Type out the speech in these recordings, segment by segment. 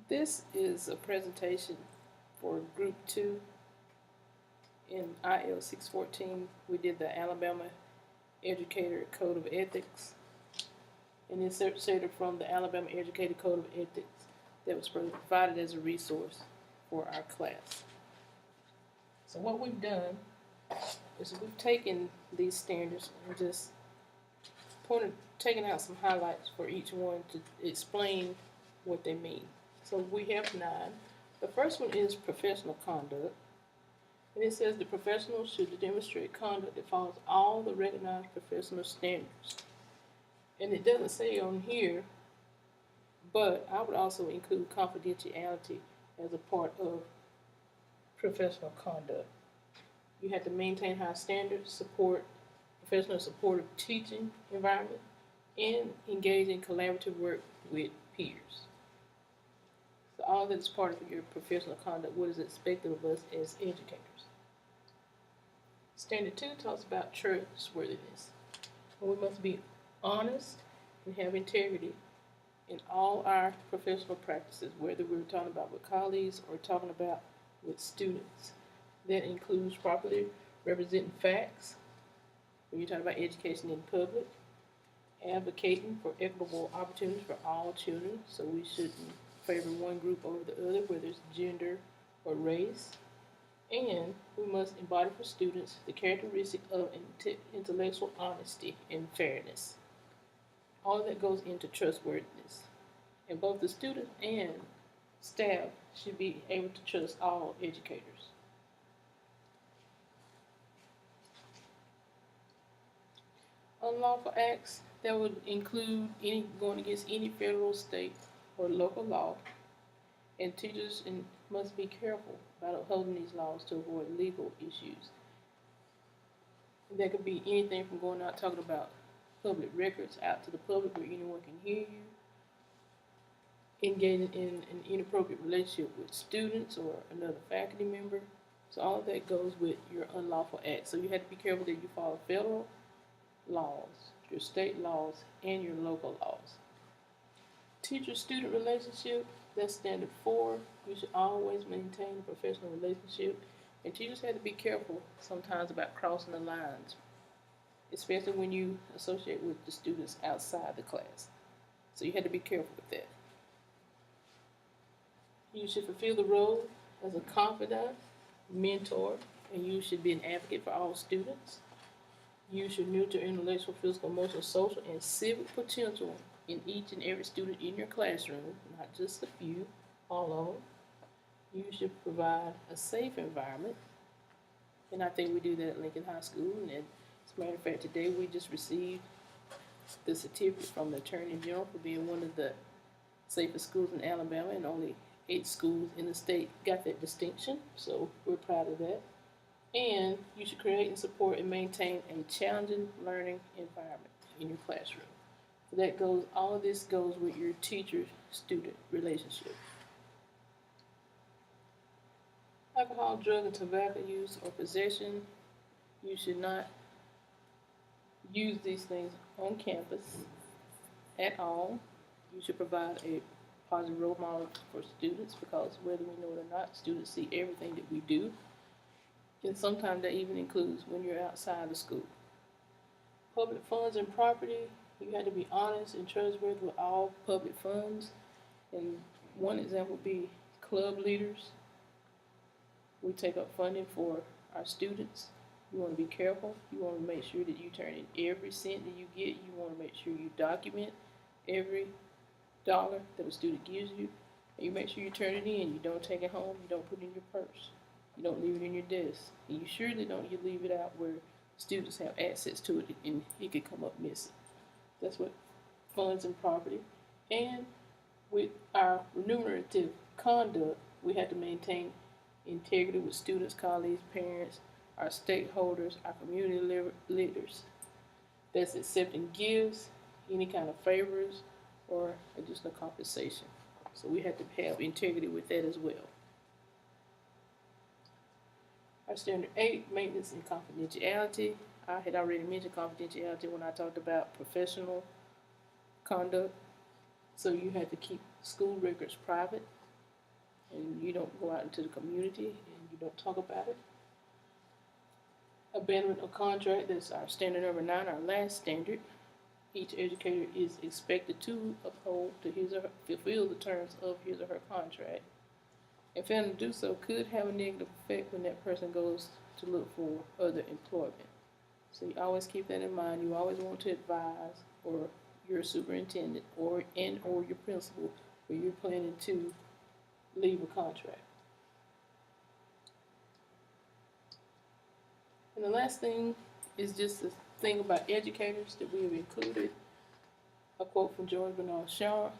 This is a presentation for Group 2 in IL 614. We did the Alabama Educator Code of Ethics, and it's inserted from the Alabama Educator Code of Ethics that was provided as a resource for our class. So what we've done is we've taken these standards and just taken out some highlights for each one to explain what they mean. So we have 9. The first one is professional conduct. And it says the professional should demonstrate conduct that follows all the recognized professional standards. And it doesn't say on here, but I would also include confidentiality as a part of professional conduct. You have to maintain high standards, support professional supportive teaching environment, and engage in collaborative work with peers. So all that is part of your professional conduct, what is expected of us as educators. Standard 2 talks about trustworthiness. We must be honest and have integrity in all our professional practices, whether we're talking about with colleagues or talking about with students. That includes properly representing facts, when you're talking about education in public, advocating for equitable opportunities for all children, so we shouldn't favor one group over the other, whether it's gender or race. And we must embody for students the characteristic of intellectual honesty and fairness. All of that goes into trustworthiness. And both the student and staff should be able to trust all educators. Unlawful acts, that would include any going against any federal, state, or local law. And teachers must be careful about upholding these laws to avoid legal issues. And that could be anything from going out talking about public records out to the public where anyone can hear you, engaging in an inappropriate relationship with students or another faculty member. So all of that goes with your unlawful acts. So you have to be careful that you follow federal laws, your state laws, and your local laws. Teacher-student relationship, that's standard 4. You should always maintain a professional relationship. And teachers have to be careful sometimes about crossing the lines, especially when you associate with the students outside the class. So you have to be careful with that. You should fulfill the role as a confidant, mentor, and you should be an advocate for all students. You should nurture intellectual, physical, emotional, social, and civic potential in each and every student in your classroom, not just a few, all of them. You should provide a safe environment, and I think we do that at Lincoln High School. And as a matter of fact, today we just received the certificate from the Attorney General for being one of the safest schools in Alabama, and only 8 schools in the state got that distinction, so we're proud of that. And you should create and support and maintain a challenging learning environment in your classroom. So that goes, all of this goes with your teacher-student relationship. Alcohol, drug, and tobacco use or possession, you should not use these things on campus at all. You should provide a positive role model for students, because whether we know it or not, students see everything that we do. And sometimes that even includes when you're outside of school. Public funds and property, you have to be honest and trustworthy with all public funds. And one example would be club leaders. We take up funding for our students. You want to be careful. You want to make sure that you turn in every cent that you get. You want to make sure you document every dollar that a student gives you. And you make sure you turn it in. You don't take it home. You don't put it in your purse. You don't leave it in your desk. And you surely don't leave it out where students have access to it and it could come up missing. That's what funds and property. And with our remunerative conduct, we have to maintain integrity with students, colleagues, parents, our stakeholders, our community leaders. That's accepting gifts, any kind of favors, or additional compensation. So we have to have integrity with that as well. Our standard 8, maintenance and confidentiality. I had already mentioned confidentiality when I talked about professional conduct. So you have to keep school records private. and you don't go out into the community and you don't talk about it. Abandonment of contract, that's our standard number 9, our last standard. Each educator is expected to uphold to his or her, fulfill the terms of his or her contract. And failing to do so could have a negative effect when that person goes to look for other employment. So you always keep that in mind. You always want to advise or your superintendent or your principal when you're planning to leave a contract. And the last thing is just the thing about educators that we have included. A quote from George Bernard Shaw,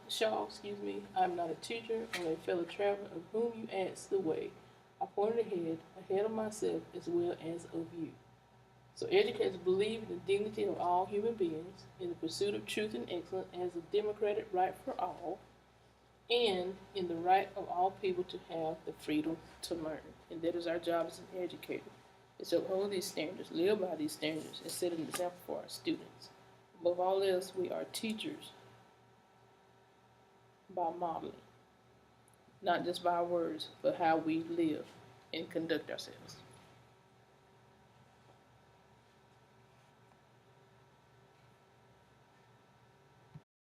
I'm not a teacher, I'm a fellow traveler of whom you ask the way. I pointed ahead of myself as well as of you. So educators believe in the dignity of all human beings, in the pursuit of truth and excellence as a democratic right for all, and in the right of all people to have the freedom to learn. And that is our job as an educator, is to uphold these standards, live by these standards, and set an example for our students. Above all else, we are teachers by modeling, not just by our words, but how we live and conduct ourselves.